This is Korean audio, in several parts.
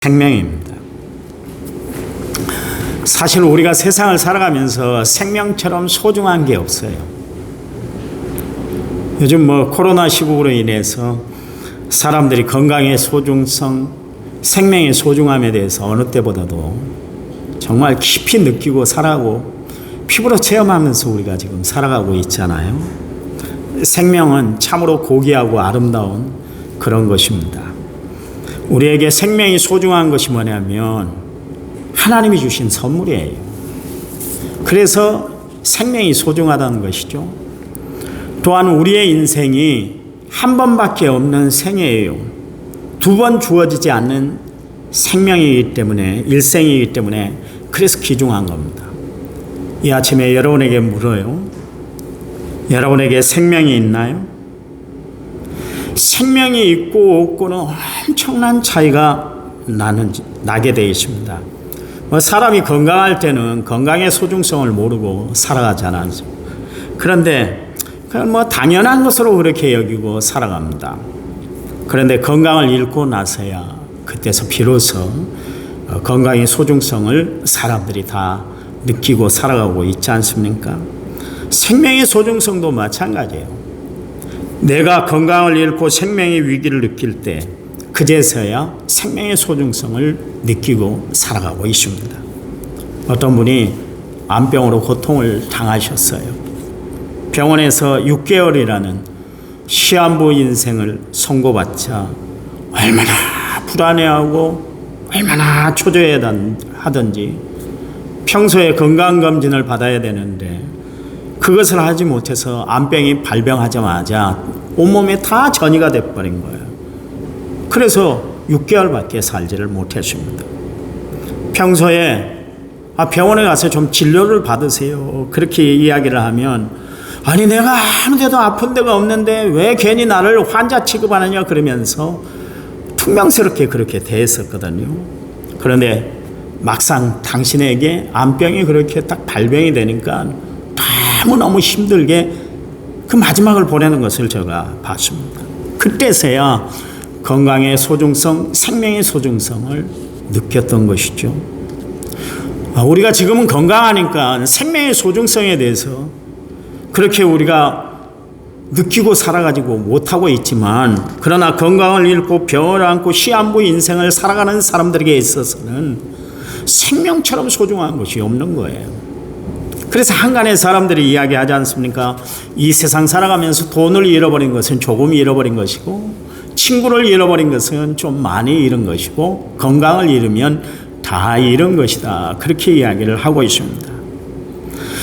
생명입니다. 사실 우리가 세상을 살아가면서 생명처럼 소중한 게 없어요. 요즘 코로나 시국으로 인해서 사람들이 건강의 소중성, 생명의 소중함에 대해서 어느 때보다도 정말 깊이 느끼고 살아가고 피부로 체험하면서 우리가 지금 살아가고 있잖아요. 생명은 참으로 고귀하고 아름다운 그런 것입니다. 우리에게 생명이 소중한 것이 뭐냐면 하나님이 주신 선물이에요. 그래서 생명이 소중하다는 것이죠. 또한 우리의 인생이 한 번밖에 없는 생애예요. 두 번 주어지지 않는 생명이기 때문에, 일생이기 때문에 그래서 귀중한 겁니다. 이 아침에 여러분에게 물어요. 여러분에게 생명이 있나요? 생명이 있고 없고는 엄청난 차이가 나게 되어 있습니다. 사람이 건강할 때는 건강의 소중성을 모르고 살아가잖아요. 그런데 그건 당연한 것으로 그렇게 여기고 살아갑니다. 그런데 건강을 잃고 나서야 그때서 비로소 건강의 소중성을 사람들이 다 느끼고 살아가고 있지 않습니까? 생명의 소중성도 마찬가지예요. 내가 건강을 잃고 생명의 위기를 느낄 때 그제서야 생명의 소중성을 느끼고 살아가고 있습니다. 어떤 분이 암병으로 고통을 당하셨어요. 병원에서 6개월이라는 시한부 인생을 선고받자 얼마나 불안해하고 얼마나 초조해하던지 평소에 건강검진을 받아야 되는데 그것을 하지 못해서 암병이 발병하자마자 온몸에 다 전이가 돼버린 거예요. 그래서 6개월밖에 살지를 못했습니다. 평소에 병원에 가서 좀 진료를 받으세요. 그렇게 이야기를 하면 아니 내가 아무 데도 아픈 데가 없는데 왜 괜히 나를 환자 취급하느냐 그러면서 퉁명스럽게 그렇게 대했었거든요. 그런데 막상 당신에게 암병이 그렇게 딱 발병이 되니까 너무너무 힘들게 그 마지막을 보내는 것을 제가 봤습니다. 그때서야 건강의 소중성, 생명의 소중성을 느꼈던 것이죠. 우리가 지금은 건강하니까 생명의 소중성에 대해서 그렇게 우리가 느끼고 살아가지고 못하고 있지만 그러나 건강을 잃고 병을 안고 시한부 인생을 살아가는 사람들에게 있어서는 생명처럼 소중한 것이 없는 거예요. 그래서 한간에 사람들이 이야기하지 않습니까? 이 세상 살아가면서 돈을 잃어버린 것은 조금 잃어버린 것이고 친구를 잃어버린 것은 좀 많이 잃은 것이고 건강을 잃으면 다 잃은 것이다. 그렇게 이야기를 하고 있습니다.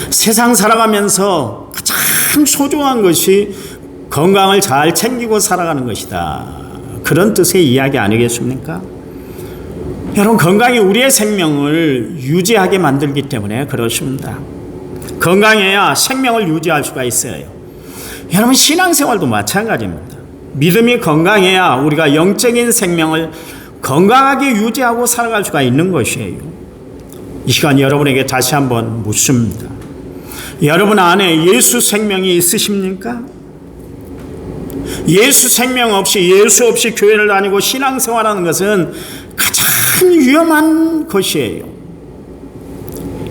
세상 살아가면서 가장 소중한 것이 건강을 잘 챙기고 살아가는 것이다. 그런 뜻의 이야기 아니겠습니까? 여러분, 건강이 우리의 생명을 유지하게 만들기 때문에 그렇습니다. 건강해야 생명을 유지할 수가 있어요. 여러분, 신앙생활도 마찬가지입니다. 믿음이 건강해야 우리가 영적인 생명을 건강하게 유지하고 살아갈 수가 있는 것이에요. 이 시간 여러분에게 다시 한번 묻습니다. 여러분 안에 예수 생명이 있으십니까? 예수 생명 없이, 예수 없이 교회를 다니고 신앙생활하는 것은 가장 위험한 것이에요.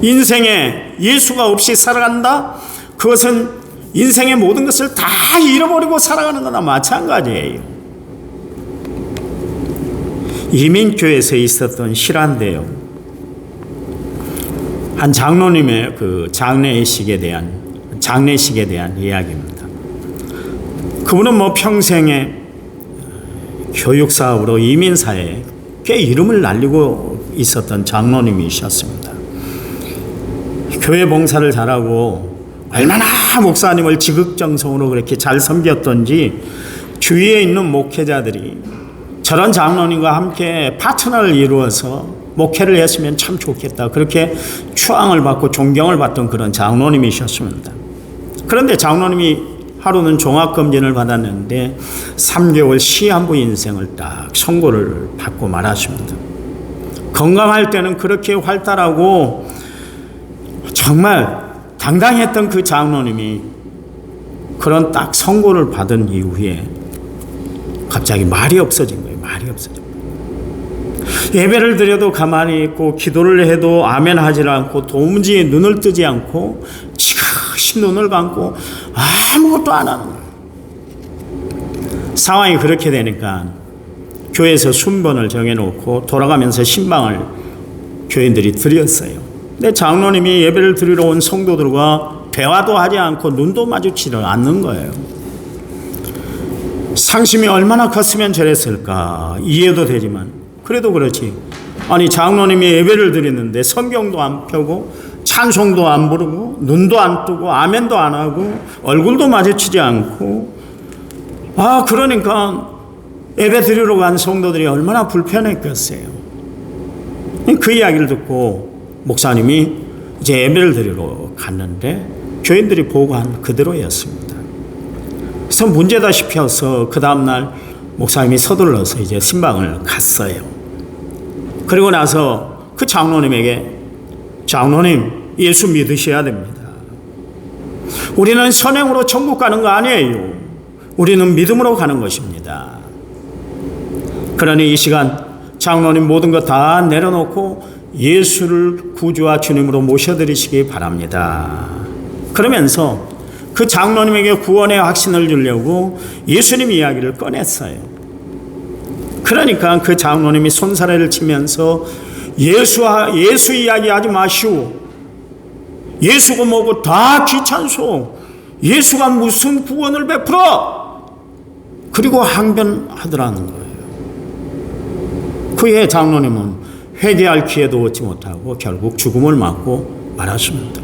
인생에 예수가 없이 살아간다? 그것은 인생의 모든 것을 다 잃어버리고 살아가는 거나 마찬가지예요. 이민교회에서 있었던 실화인데요. 한 장로님의 그 장례식에 대한 이야기입니다. 그분은 평생에 교육사업으로 이민사회에 꽤 이름을 날리고 있었던 장로님이셨습니다. 교회 봉사를 잘하고 얼마나 목사님을 지극정성으로 그렇게 잘 섬겼던지 주위에 있는 목회자들이 저런 장로님과 함께 파트너를 이루어서 목회를 했으면 참 좋겠다. 그렇게 추앙을 받고 존경을 받던 그런 장로님이셨습니다. 그런데 장로님이 하루는 종합검진을 받았는데 3개월 시한부 인생을 딱 선고를 받고 말았습니다. 건강할 때는 그렇게 활달하고 정말 당당했던 그 장로님이 그런 딱 선고를 받은 이후에 갑자기 말이 없어진 거예요. 말이 없어진 거예요. 예배를 드려도 가만히 있고 기도를 해도 아멘 하지 않고 도무지 눈을 뜨지 않고 지그시 눈을 감고 아무것도 안 하는 거예요. 상황이 그렇게 되니까 교회에서 순번을 정해놓고 돌아가면서 신방을 교인들이 드렸어요. 근데 장로님이 예배를 드리러 온 성도들과 대화도 하지 않고 눈도 마주치지 않는 거예요. 상심이 얼마나 컸으면 저랬을까 이해도 되지만 그래도 그렇지. 아니 장로님이 예배를 드리는데 성경도 안 펴고 찬송도 안 부르고 눈도 안 뜨고 아멘도 안 하고 얼굴도 마주치지 않고 그러니까 예배 드리러 간 성도들이 얼마나 불편했겠어요. 그 이야기를 듣고 목사님이 이제 예배를 드리러 갔는데 교인들이 보고한 그대로였습니다. 그래서 문제다 싶어서 그 다음날 목사님이 서둘러서 이제 신방을 갔어요. 그리고 나서 그 장로님에게 장로님 예수 믿으셔야 됩니다. 우리는 선행으로 천국 가는 거 아니에요. 우리는 믿음으로 가는 것입니다. 그러니 이 시간 장로님 모든 것 다 내려놓고 예수를 구주와 주님으로 모셔드리시기 바랍니다. 그러면서 그 장로님에게 구원의 확신을 주려고 예수님 이야기를 꺼냈어요. 그러니까 그 장로님이 손사래를 치면서 예수 이야기 하지 마시오. 예수가 뭐고 다 귀찮소. 예수가 무슨 구원을 베풀어. 그리고 항변하더라는 거예요. 그의 장로님은 회개할 기회도 얻지 못하고 결국 죽음을 맞고 말았습니다.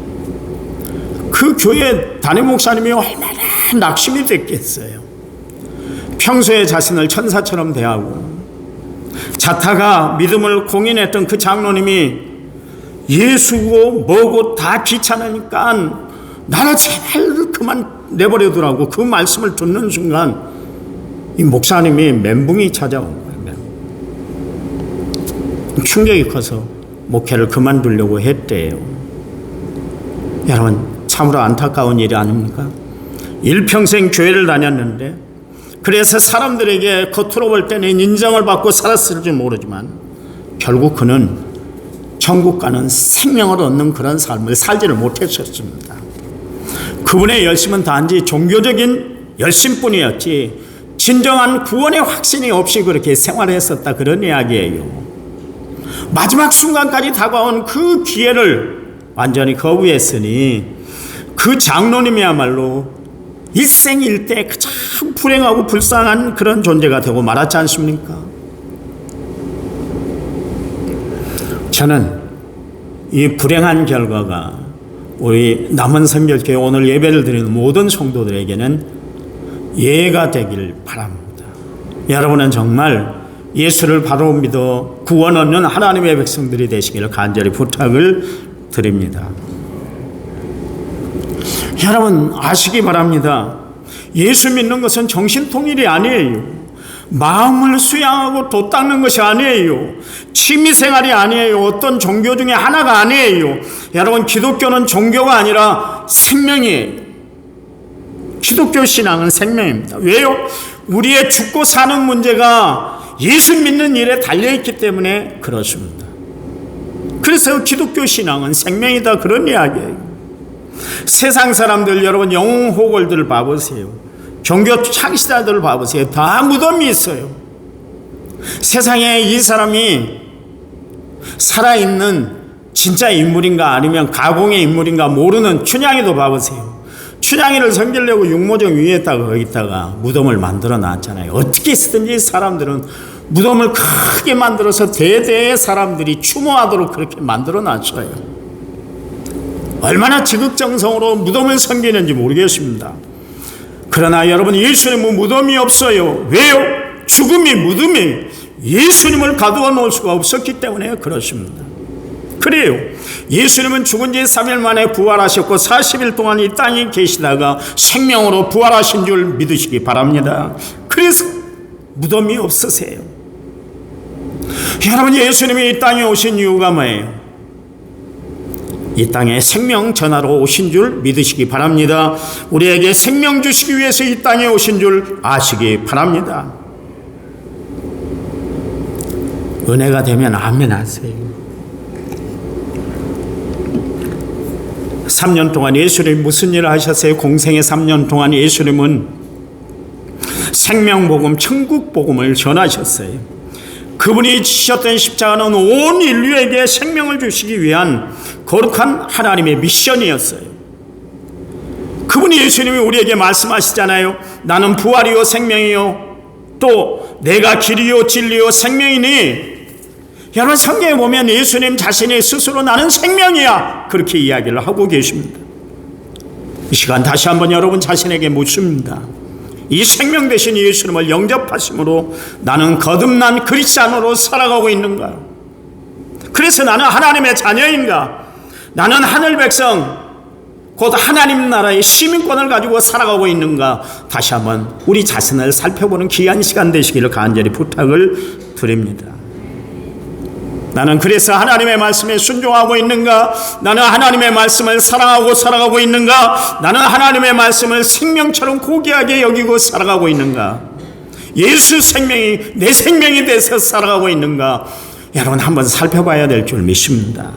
그 교회 담임 목사님이 얼마나 낙심이 됐겠어요. 평소에 자신을 천사처럼 대하고 자타가 믿음을 공인했던 그 장로님이 예수고 뭐고 다 귀찮으니까 나를 제발 그만 내버려두라고 그 말씀을 듣는 순간 이 목사님이 멘붕이 찾아온 거예요. 충격이 커서 목회를 그만두려고 했대요. 여러분 참으로 안타까운 일이 아닙니까? 일평생 교회를 다녔는데 그래서 사람들에게 겉으로 볼 때는 인정을 받고 살았을지 모르지만 결국 그는 천국 가는 생명을 얻는 그런 삶을 살지를 못했었습니다. 그분의 열심은 단지 종교적인 열심뿐이었지 진정한 구원의 확신이 없이 그렇게 생활했었다 그런 이야기예요. 마지막 순간까지 다가온 그 기회를 완전히 거부했으니 그 장로님이야말로 일생일대 가장 불행하고 불쌍한 그런 존재가 되고 말았지 않습니까? 저는 이 불행한 결과가 우리 남원성결교회 오늘 예배를 드리는 모든 성도들에게는 예가 되길 바랍니다. 여러분은 정말 예수를 바로 믿어 구원 얻는 하나님의 백성들이 되시기를 간절히 부탁을 드립니다. 여러분 아시기 바랍니다. 예수 믿는 것은 정신통일이 아니에요. 마음을 수양하고 도 닦는 것이 아니에요. 취미생활이 아니에요. 어떤 종교 중에 하나가 아니에요. 여러분 기독교는 종교가 아니라 생명이에요. 기독교 신앙은 생명입니다. 왜요? 우리의 죽고 사는 문제가 예수 믿는 일에 달려있기 때문에 그렇습니다. 그래서 기독교 신앙은 생명이다 그런 이야기예요. 세상 사람들 여러분 영웅호걸들을 봐보세요. 종교 창시자들을 봐보세요. 다 무덤이 있어요. 세상에 이 사람이 살아있는 진짜 인물인가 아니면 가공의 인물인가 모르는 춘향이도 봐보세요. 춘향이를 섬기려고 육모정 위에다가 거기다가 무덤을 만들어 놨잖아요. 어떻게 했든지 사람들은 무덤을 크게 만들어서 대대의 사람들이 추모하도록 그렇게 만들어 놨어요. 얼마나 지극정성으로 무덤을 섬기는지 모르겠습니다. 그러나 여러분 예수님은 무덤이 없어요. 왜요? 죽음이 무덤이 예수님을 가두어 놓을 수가 없었기 때문에 그렇습니다. 그래요. 예수님은 죽은 지 3일 만에 부활하셨고 40일 동안 이 땅에 계시다가 생명으로 부활하신 줄 믿으시기 바랍니다. 그래서 무덤이 없으세요. 여러분 예수님이 이 땅에 오신 이유가 뭐예요? 이 땅에 생명 전하러 오신 줄 믿으시기 바랍니다. 우리에게 생명 주시기 위해서 이 땅에 오신 줄 아시기 바랍니다. 은혜가 되면 아멘 하세요. 3년 동안 예수님 무슨 일을 하셨어요? 공생의 3년 동안 예수님은 생명복음, 천국복음을 전하셨어요. 그분이 지셨던 십자가는 온 인류에게 생명을 주시기 위한 거룩한 하나님의 미션이었어요. 그분이 예수님이 우리에게 말씀하시잖아요. 나는 부활이요 생명이요 또 내가 길이요 진리요 생명이니. 여러분 성경에 보면 예수님 자신이 스스로 나는 생명이야 그렇게 이야기를 하고 계십니다. 이 시간 다시 한번 여러분 자신에게 묻습니다. 이 생명 되신 예수님을 영접하심으로 나는 거듭난 그리스도인으로 살아가고 있는가? 그래서 나는 하나님의 자녀인가? 나는 하늘 백성 곧 하나님 나라의 시민권을 가지고 살아가고 있는가? 다시 한번 우리 자신을 살펴보는 귀한 시간 되시기를 간절히 부탁을 드립니다. 나는 그래서 하나님의 말씀에 순종하고 있는가? 나는 하나님의 말씀을 사랑하고 살아가고 있는가? 나는 하나님의 말씀을 생명처럼 고귀하게 여기고 살아가고 있는가? 예수 생명이 내 생명이 돼서 살아가고 있는가? 여러분 한번 살펴봐야 될 줄 믿습니다.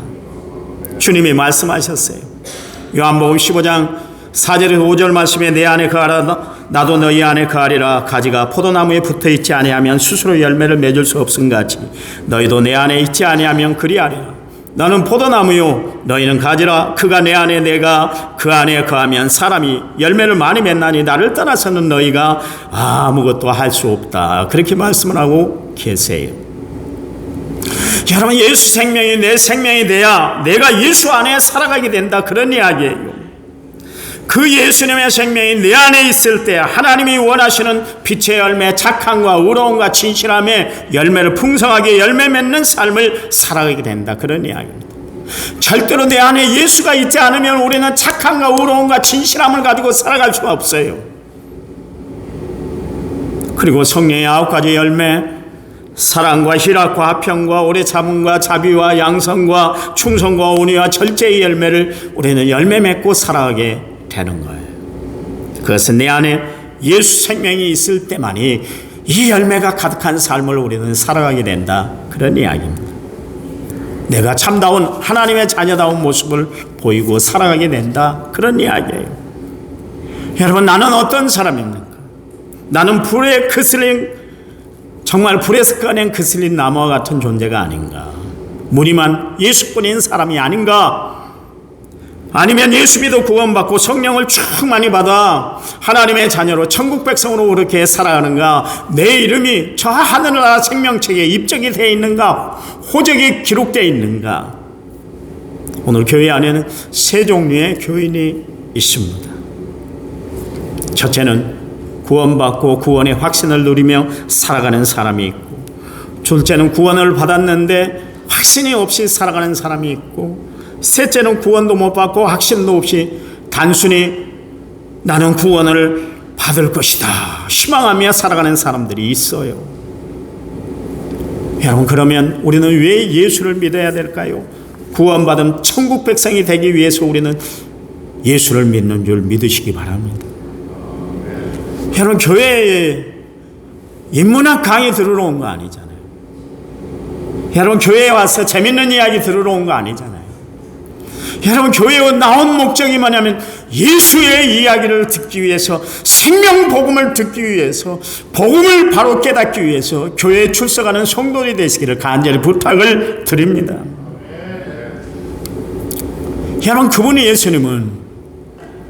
주님이 말씀하셨어요. 요한복음 15장 4절에서 5절 말씀에 내 안에 거하라 나도 너희 안에 거하리라. 가지가 포도나무에 붙어있지 아니하면 스스로 열매를 맺을 수 없음같이 너희도 내 안에 있지 아니하면 그리하리라. 너는 포도나무요 너희는 가지라. 그가 내 안에 내가 그 안에 거하면 사람이 열매를 많이 맺나니 나를 떠나서는 너희가 아무것도 할 수 없다. 그렇게 말씀을 하고 계세요. 여러분 예수 생명이 내 생명이 돼야 내가 예수 안에 살아가게 된다 그런 이야기예요. 그 예수님의 생명이 내 안에 있을 때 하나님이 원하시는 빛의 열매, 착함과 의로움과 진실함의 열매를 풍성하게 열매 맺는 삶을 살아가게 된다 그런 이야기입니다. 절대로 내 안에 예수가 있지 않으면 우리는 착함과 의로움과 진실함을 가지고 살아갈 수가 없어요. 그리고 성령의 9가지 열매, 사랑과 희락과 화평과 오래 참음과 자비와 양성과 충성과 온유와 절제의 열매를 우리는 열매 맺고 살아가게 되는 거예요. 그것은 내 안에 예수 생명이 있을 때만이 이 열매가 가득한 삶을 우리는 살아가게 된다 그런 이야기입니다. 내가 참다운 하나님의 자녀다운 모습을 보이고 살아가게 된다 그런 이야기예요. 여러분 나는 어떤 사람입니까? 나는 불에 그슬린 정말 불에서 꺼낸 그슬린 나무와 같은 존재가 아닌가? 무늬만 예수뿐인 사람이 아닌가? 아니면 예수 믿어 구원받고 성령을 충만히 받아 하나님의 자녀로 천국 백성으로 그렇게 살아가는가? 내 이름이 저 하늘나라 생명책에 입적이 되어 있는가? 호적이 기록되어 있는가? 오늘 교회 안에는 세 종류의 교인이 있습니다. 첫째는 구원받고 구원의 확신을 누리며 살아가는 사람이 있고, 둘째는 구원을 받았는데 확신이 없이 살아가는 사람이 있고, 셋째는 구원도 못 받고 확신도 없이 단순히 나는 구원을 받을 것이다 희망하며 살아가는 사람들이 있어요. 여러분 그러면 우리는 왜 예수를 믿어야 될까요? 구원받은 천국 백성이 되기 위해서 우리는 예수를 믿는 줄 믿으시기 바랍니다. 여러분 교회에 인문학 강의 들으러 온 거 아니잖아요. 여러분 교회에 와서 재밌는 이야기 들으러 온 거 아니잖아요. 여러분 교회에 나온 목적이 뭐냐면 예수의 이야기를 듣기 위해서, 생명 복음을 듣기 위해서, 복음을 바로 깨닫기 위해서 교회에 출석하는 성도들이 되시기를 간절히 부탁을 드립니다. 여러분 그분이 예수님은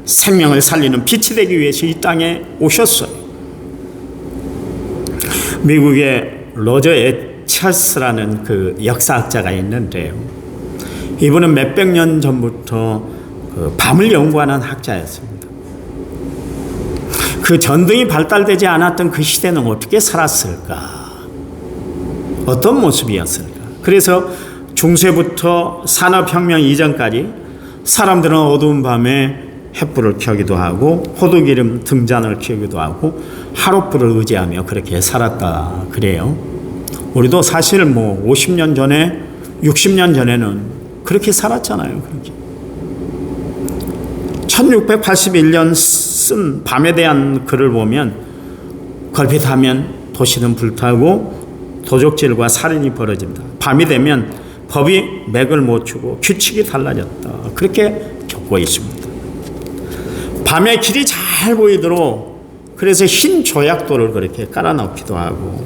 생명을 살리는 빛이 되기 위해서 이 땅에 오셨어요. 미국의 로저 에처스라는 그 역사학자가 있는데요. 이분은 몇백 년 전부터 그 밤을 연구하는 학자였습니다. 그 전등이 발달되지 않았던 그 시대는 어떻게 살았을까? 어떤 모습이었을까? 그래서 중세부터 산업혁명 이전까지 사람들은 어두운 밤에 횃불을 켜기도 하고 호두기름 등잔을 켜기도 하고 하룻불을 의지하며 그렇게 살았다 그래요. 우리도 사실 50년 전에 60년 전에는 그렇게 살았잖아요. 그렇게. 1681년 쓴 밤에 대한 글을 보면 걸핏하면 도시는 불타고 도적질과 살인이 벌어진다. 밤이 되면 법이 맥을 못 추고 규칙이 달라졌다. 그렇게 겪고 있습니다. 밤에 길이 잘 보이도록 그래서 흰 조약돌을 그렇게 깔아놓기도 하고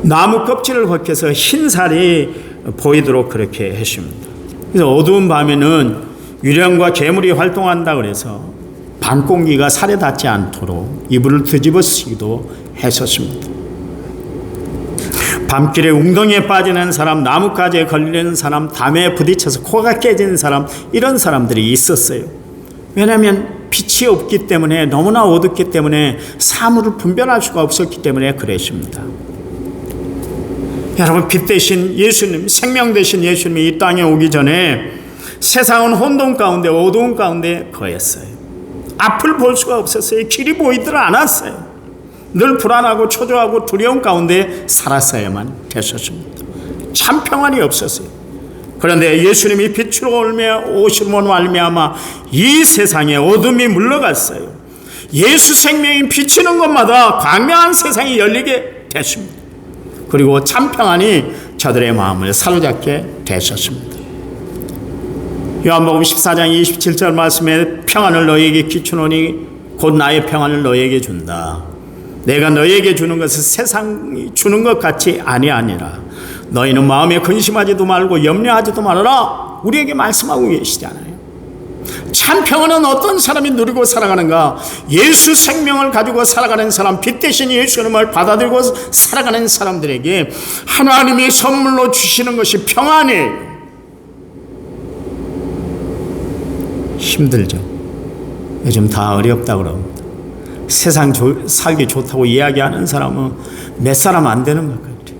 나무 껍질을 벗겨서 흰 살이 보이도록 그렇게 했습니다. 그래서 어두운 밤에는 유령과 괴물이 활동한다 그래서 밤 공기가 살에 닿지 않도록 이불을 뒤집어 쓰기도 했었습니다. 밤길에 웅덩이에 빠지는 사람, 나뭇가지에 걸리는 사람, 담에 부딪혀서 코가 깨지는 사람, 이런 사람들이 있었어요. 왜냐하면 빛이 없기 때문에, 너무나 어둡기 때문에 사물을 분별할 수가 없었기 때문에 그랬습니다. 여러분, 빛 대신 예수님, 생명 대신 예수님이 이 땅에 오기 전에 세상은 혼돈 가운데, 어두운 가운데 거했어요. 앞을 볼 수가 없었어요. 길이 보이질 않았어요. 늘 불안하고 초조하고 두려움 가운데 살았어야만 됐었습니다. 참 평안이 없었어요. 그런데 예수님이 빛으로 오심으로 말미암아 이 세상에 어둠이 물러갔어요. 예수 생명이 비치는 곳마다 광명한 세상이 열리게 됐습니다. 그리고 참 평안이 저들의 마음을 사로잡게 되셨습니다. 요한복음 14장 27절 말씀에 평안을 너희에게 끼치노니 곧 나의 평안을 너희에게 준다. 내가 너희에게 주는 것은 세상이 주는 것 같이 아니하니라. 너희는 마음에 근심하지도 말고 염려하지도 말아라. 우리에게 말씀하고 계시잖아요. 참 평안은 어떤 사람이 누리고 살아가는가? 예수 생명을 가지고 살아가는 사람, 빛 대신 예수님을 받아들이고 살아가는 사람들에게 하나님이 선물로 주시는 것이 평안이에요. 힘들죠. 요즘 다 어렵다고 그럽니다. 세상 살기 좋다고 이야기하는 사람은 몇 사람 안 되는 것 같아요.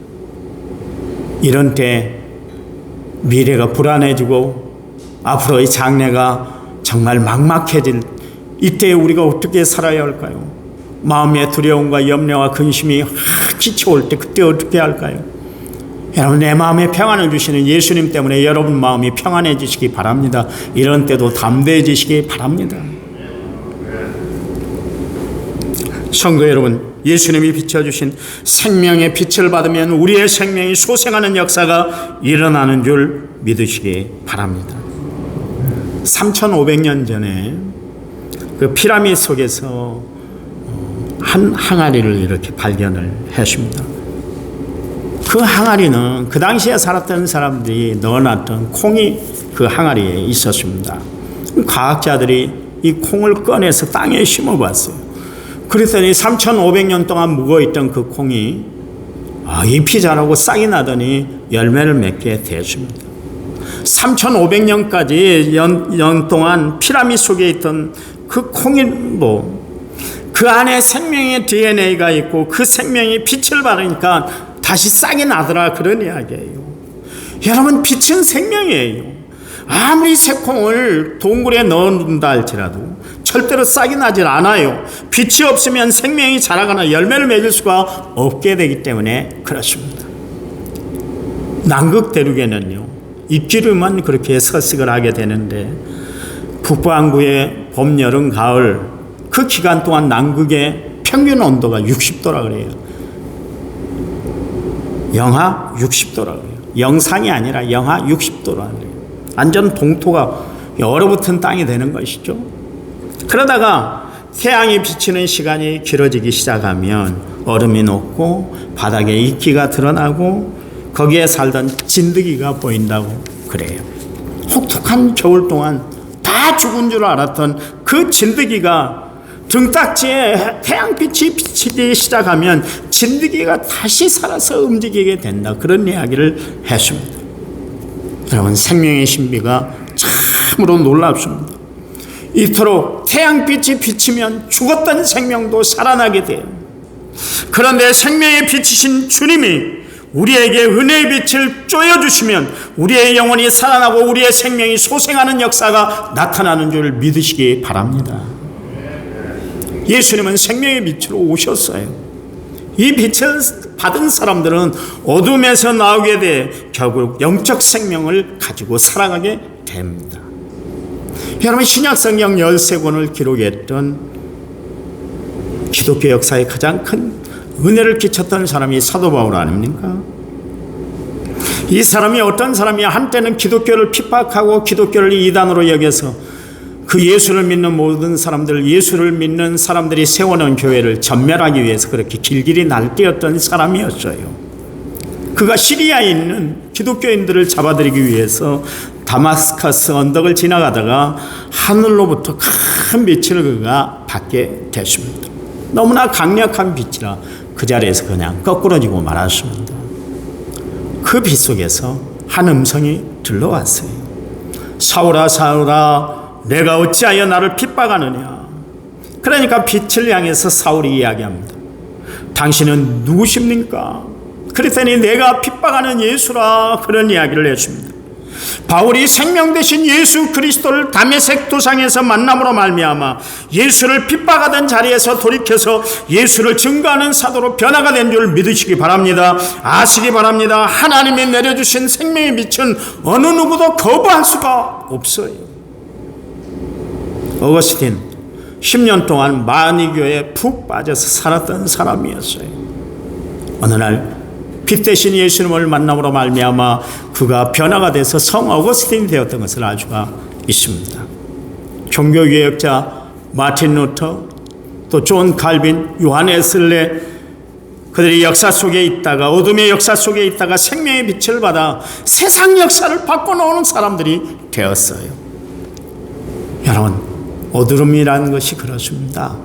이런 때 미래가 불안해지고 앞으로의 장래가 정말 막막해질 이때 우리가 어떻게 살아야 할까요? 마음의 두려움과 염려와 근심이 지쳐올 때 그때 어떻게 할까요? 여러분, 내 마음에 평안을 주시는 예수님 때문에 여러분 마음이 평안해지시기 바랍니다. 이런 때도 담대해지시기 바랍니다. 성도 여러분, 예수님이 비춰주신 생명의 빛을 받으면 우리의 생명이 소생하는 역사가 일어나는 줄 믿으시기 바랍니다. 3,500년 전에 그 피라미드 속에서 한 항아리를 이렇게 발견을 했습니다. 그 항아리는 그 당시에 살았던 사람들이 넣어놨던 콩이 그 항아리에 있었습니다. 과학자들이 이 콩을 꺼내서 땅에 심어봤어요. 그랬더니 3,500년 동안 묵어있던 그 콩이 잎이 자라고 싹이 나더니 열매를 맺게 되었습니다. 3,500년까지 연 동안 피라미드 속에 있던 그 콩일보, 그 안에 생명의 DNA가 있고 그 생명이 빛을 받으니까 다시 싹이 나더라, 그런 이야기예요. 여러분, 빛은 생명이에요. 아무리 새콩을 동굴에 넣어둔다 할지라도 절대로 싹이 나질 않아요. 빛이 없으면 생명이 자라거나 열매를 맺을 수가 없게 되기 때문에 그렇습니다. 남극 대륙에는요, 입기류만 그렇게 서식을 하게 되는데 북반구의 봄, 여름, 가을 그 기간 동안 남극의 평균 온도가 60도라 그래요. 영하 60도라 그래요. 영상이 아니라 영하 60도라 그래요. 완전 동토가 얼어붙은 땅이 되는 것이죠. 그러다가 태양이 비치는 시간이 길어지기 시작하면 얼음이 녹고 바닥에 이끼가 드러나고 거기에 살던 진드기가 보인다고 그래요. 혹독한 겨울 동안 다 죽은 줄 알았던 그 진드기가 등딱지에 태양빛이 비치기 시작하면 진드기가 다시 살아서 움직이게 된다, 그런 이야기를 했습니다. 여러분, 생명의 신비가 참으로 놀랍습니다. 이토록 태양빛이 비치면 죽었던 생명도 살아나게 돼요. 그런데 생명의 빛이신 주님이 우리에게 은혜의 빛을 쪼여주시면 우리의 영혼이 살아나고 우리의 생명이 소생하는 역사가 나타나는 줄 믿으시기 바랍니다. 예수님은 생명의 빛으로 오셨어요. 이 빛을 받은 사람들은 어둠에서 나오게 돼 결국 영적 생명을 가지고 살아가게 됩니다. 여러분, 신약성경 13권을 기록했던 기독교 역사의 가장 큰 은혜를 끼쳤던 사람이 사도 바울 아닙니까? 이 사람이 어떤 사람이 한때는 기독교를 핍박하고 기독교를 이단으로 여겨서 그 예수를 믿는 모든 사람들, 예수를 믿는 사람들이 세워놓은 교회를 전멸하기 위해서 그렇게 길길이 날뛰었던 사람이었어요. 그가 시리아에 있는 기독교인들을 잡아들이기 위해서 다마스커스 언덕을 지나가다가 하늘로부터 큰 빛을 그가 받게 됐습니다. 너무나 강력한 빛이라 그 자리에서 그냥 거꾸러지고 말았습니다. 그 빛 속에서 한 음성이 들려왔어요. 사울아 사울아 내가 어찌하여 나를 핍박하느냐. 그러니까 빛을 향해서 사울이 이야기합니다. 당신은 누구십니까? 그랬더니 내가 핍박하는 예수라, 그런 이야기를 했습니다. 바울이 생명 되신 예수 그리스도를 다메섹 도상에서 만남으로 말미암아 예수를 핍박하던 자리에서 돌이켜서 예수를 증거하는 사도로 변화가 된 줄 믿으시기 바랍니다. 아시기 바랍니다. 하나님이 내려주신 생명의 빛은 어느 누구도 거부할 수가 없어요. 어거스틴 10년 동안 마니교에 푹 빠져서 살았던 사람이었어요. 어느 날 빛 대신 예수님을 만남으로 말미암아 그가 변화가 돼서 성 어거스틴이 되었던 것을 알 수가 있습니다. 종교개혁자 마틴 루터, 또 존 칼빈, 요한 웨슬레, 그들이 역사 속에 있다가, 어둠의 역사 속에 있다가 생명의 빛을 받아 세상 역사를 바꿔놓은 사람들이 되었어요. 여러분, 어두움이라는 것이 그렇습니다.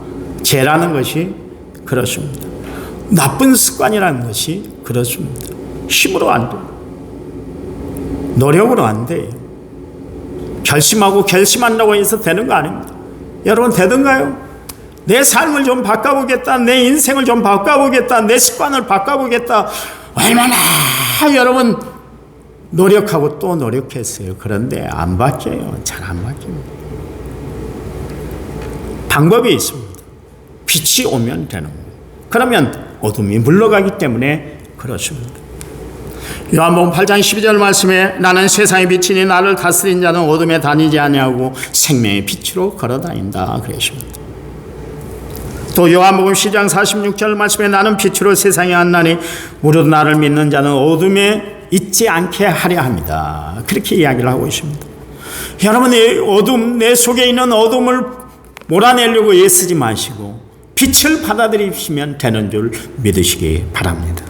죄라는 것이 그렇습니다. 나쁜 습관이라는 것이 그렇습니다. 힘으로 안 돼요. 노력으로 안 돼요. 결심한다고 해서 되는 거 아닙니다. 여러분, 되던가요? 내 삶을 좀 바꿔보겠다, 내 인생을 좀 바꿔보겠다, 내 습관을 바꿔보겠다, 얼마나 여러분 노력하고 또 노력했어요. 그런데 안 바뀌어요. 잘 안 바뀝니다. 방법이 있습니다. 빛이 오면 되는 거예요. 그러면 어둠이 물러가기 때문에 그렇습니다. 요한복음 8장 12절 말씀에 나는 세상의 빛이니 나를 다스린 자는 어둠에 다니지 아니하고 생명의 빛으로 걸어다닌다 그랬습니다. 또 요한복음 10장 46절 말씀에 나는 빛으로 세상에 왔나니 무릇 나를 믿는 자는 어둠에 있지 않게 하려 합니다. 그렇게 이야기를 하고 있습니다. 여러분의 어둠, 내 속에 있는 어둠을 몰아내려고 애쓰지 마시고 빛을 받아들이시면 되는 줄 믿으시기 바랍니다.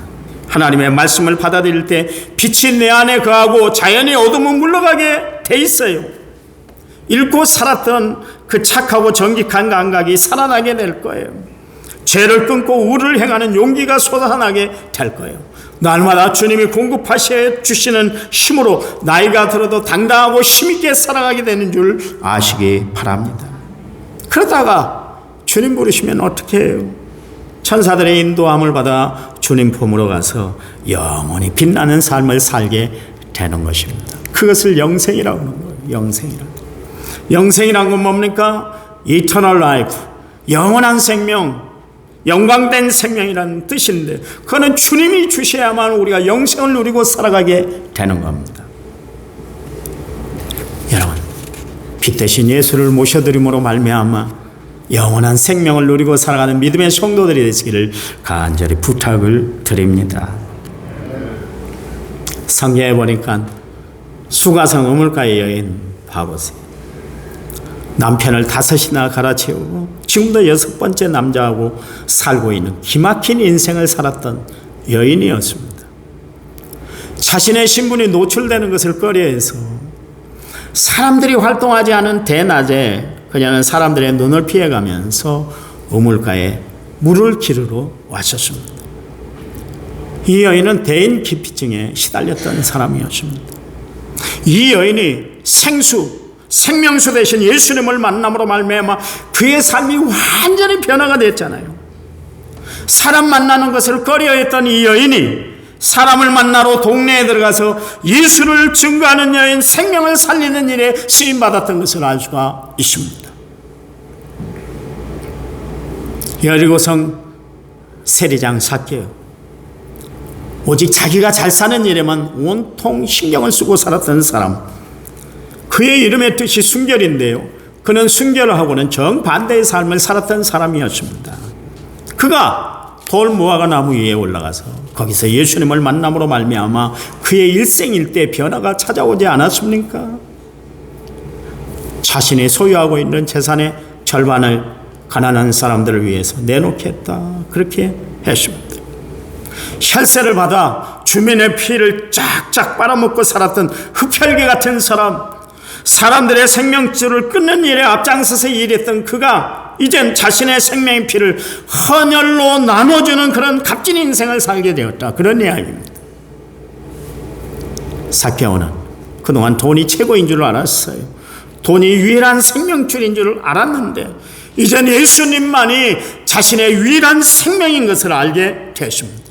하나님의 말씀을 받아들일 때 빛이 내 안에 거하고 자연의 어둠은 물러가게 돼 있어요. 잃고 살았던 그 착하고 정직한 감각이 살아나게 될 거예요. 죄를 끊고 의를 행하는 용기가 솟아나게 될 거예요. 날마다 주님이 공급하셔 주시는 힘으로 나이가 들어도 당당하고 힘있게 살아가게 되는 줄 아시기 바랍니다. 그러다가 주님 부르시면 어떻게 해요? 천사들의 인도함을 받아 주님 품으로 가서 영원히 빛나는 삶을 살게 되는 것입니다. 그것을 영생이라고 하는 거예요. 영생이라는 건 뭡니까? Eternal life, 영원한 생명, 영광된 생명이라는 뜻인데 그거는 주님이 주셔야만 우리가 영생을 누리고 살아가게 되는 겁니다. 여러분, 빛 대신 예수를 모셔드림으로 말미암아 영원한 생명을 누리고 살아가는 믿음의 성도들이 되시기를 간절히 부탁을 드립니다. 성경에 보니까 수가성 우물가의 여인 봐보세요. 남편을 5이나 갈아치우고 지금도 6번째 남자하고 살고 있는 기막힌 인생을 살았던 여인이었습니다. 자신의 신분이 노출되는 것을 꺼려해서 사람들이 활동하지 않은 대낮에 그녀는 사람들의 눈을 피해가면서 우물가에 물을 기르러 왔었습니다. 이 여인은 대인 기피증에 시달렸던 사람이었습니다. 이 여인이 생명수 되신 예수님을 만남으로 말미암아 그의 삶이 완전히 변화가 됐잖아요. 사람 만나는 것을 꺼려했던 이 여인이 사람을 만나러 동네에 들어가서 예수를 증거하는 여인, 생명을 살리는 일에 쓰임받았던 것을 알 수가 있습니다. 여리고성 세리장 삭개요, 오직 자기가 잘 사는 일에만 온통 신경을 쓰고 살았던 사람, 그의 이름의 뜻이 순결인데요, 그는 순결하고는 정반대의 삶을 살았던 사람이었습니다. 그가 돌무화과 나무 위에 올라가서 거기서 예수님을 만남으로 말미암아 그의 일생일대 변화가 찾아오지 않았습니까? 자신이 소유하고 있는 재산의 절반을 가난한 사람들을 위해서 내놓겠다, 그렇게 했습니다. 혈세를 받아 주민의 피를 쫙쫙 빨아먹고 살았던 흡혈귀 같은 사람들의 생명줄을 끊는 일에 앞장서서 일했던 그가 이젠 자신의 생명의 피를 헌혈로 나눠주는 그런 값진 인생을 살게 되었다, 그런 이야기입니다. 삭개오는 그동안 돈이 최고인 줄 알았어요. 돈이 유일한 생명줄인 줄 알았는데 이젠 예수님만이 자신의 유일한 생명인 것을 알게 됐습니다.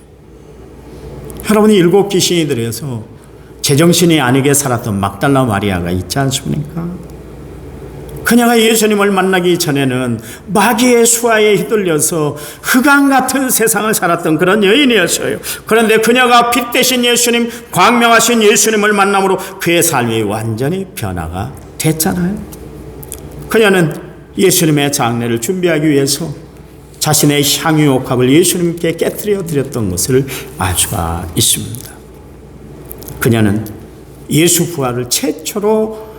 여러분이 7 귀신이 들여서 제정신이 아니게 살았던 막달라 마리아가 있지 않습니까? 그녀가 예수님을 만나기 전에는 마귀의 수하에 휘둘려서 흑암 같은 세상을 살았던 그런 여인이었어요. 그런데 그녀가 빛 대신 예수님, 광명하신 예수님을 만남으로 그의 삶이 완전히 변화가 됐잖아요. 그녀는 예수님의 장례를 준비하기 위해서 자신의 향유옥합을 예수님께 깨뜨려 드렸던 것을 알 수가 있습니다. 그녀는 예수 부활을 최초로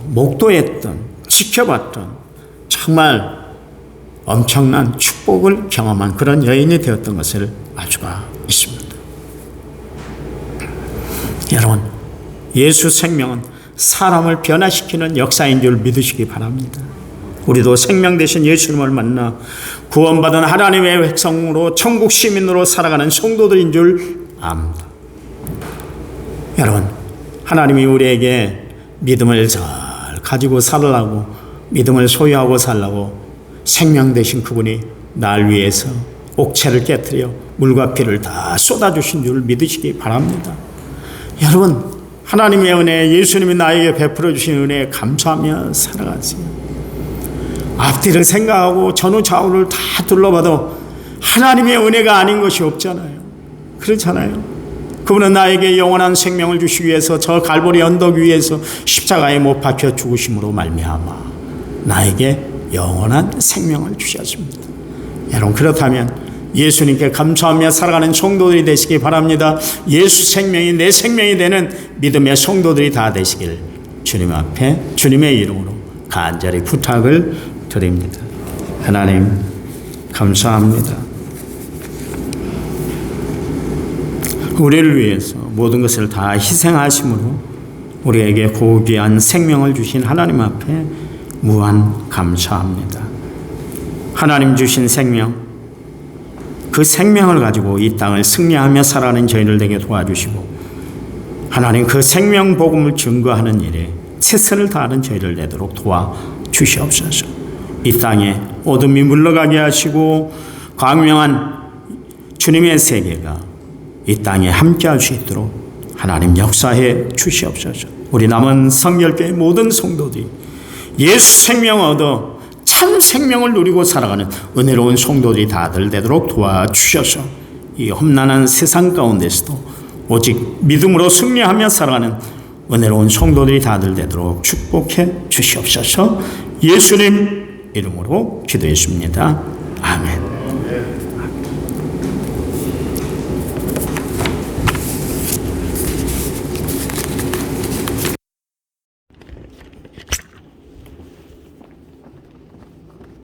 목도했던, 지켜봤던 정말 엄청난 축복을 경험한 그런 여인이 되었던 것을 알 수가 있습니다. 여러분, 예수 생명은 사람을 변화시키는 역사인 줄 믿으시기 바랍니다. 우리도 생명 되신 예수님을 만나 구원받은 하나님의 백성으로 천국 시민으로 살아가는 성도들인 줄 압니다. 여러분, 하나님이 우리에게 믿음을 잘 가지고 살라고, 믿음을 소유하고 살라고 생명 되신 그분이 날 위해서 옥체를 깨뜨려 물과 피를 다 쏟아주신 줄 믿으시기 바랍니다. 여러분, 하나님의 은혜, 예수님이 나에게 베풀어 주신 은혜에 감사하며 살아가세요. 앞뒤를 생각하고 전후 좌우를 다 둘러봐도 하나님의 은혜가 아닌 것이 없잖아요. 그렇잖아요. 그분은 나에게 영원한 생명을 주시기 위해서 저 갈보리 언덕 위에서 십자가에 못 박혀 죽으심으로 말미암아 나에게 영원한 생명을 주셨습니다. 여러분, 그렇다면 예수님께 감사하며 살아가는 성도들이 되시기 바랍니다. 예수 생명이 내 생명이 되는 믿음의 성도들이 다 되시길 주님 앞에 주님의 이름으로 간절히 부탁을 드립니다. 하나님, 감사합니다. 우리를 위해서 모든 것을 다 희생하심으로 우리에게 고귀한 생명을 주신 하나님 앞에 무한 감사합니다. 하나님 주신 생명, 그 생명을 가지고 이 땅을 승리하며 살아가는 저희들 되게 도와주시고, 하나님 그 생명 복음을 증거하는 일에 최선을 다하는 저희들 되도록 도와주시옵소서. 이 땅에 어둠이 물러가게 하시고 광명한 주님의 세계가 이 땅에 함께할 수 있도록 하나님 역사해 주시옵소서. 우리 남은 성결교회 모든 성도들이 예수 생명 얻어 참 생명을 누리고 살아가는 은혜로운 성도들이 다들 되도록 도와주셔서 이 험난한 세상 가운데서도 오직 믿음으로 승리하며 살아가는 은혜로운 성도들이 다들 되도록 축복해 주시옵소서. 예수님 이름으로 기도했습니다. 아멘.